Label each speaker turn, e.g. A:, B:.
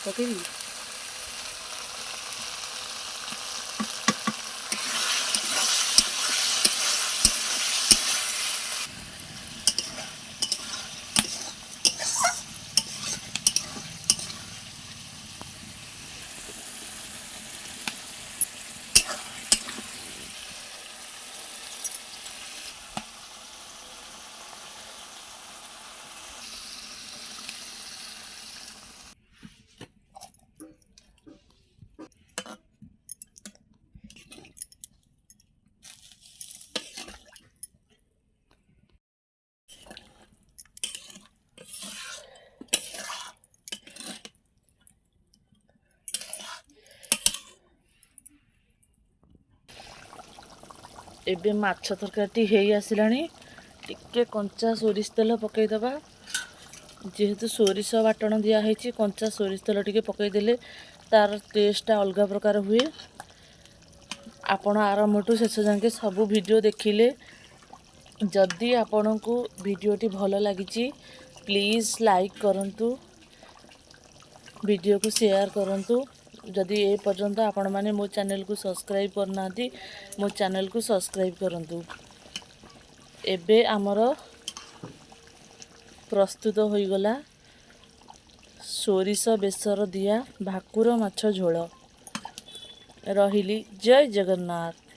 A: पकेबी एबे माछ तरकारी हेई आसिलानी टिके कंचा सोरिष तेल पकईदबा जेहेतु सोरिष बाटण दिया है कंचा सोरिष तेल टिके पकईदेले तार टेस्टा अलग प्रकार हुए। आपण आरंभ टू शेष जाके सबू वीडियो देखिले जदि आपण को वीडियोटी भल लगी प्लीज़ लाइक करंतु वीडियो को शेयर करंतु। जदि ए पर्यंत आपण माने मो चैनल को सब्सक्राइब करना मो चैनल को सब्सक्राइब करंतु। एबे आमर प्रस्तुत हो गला सोरिष बेसर दिया भाकुर माछ झोल। रहिली जय जगन्नाथ।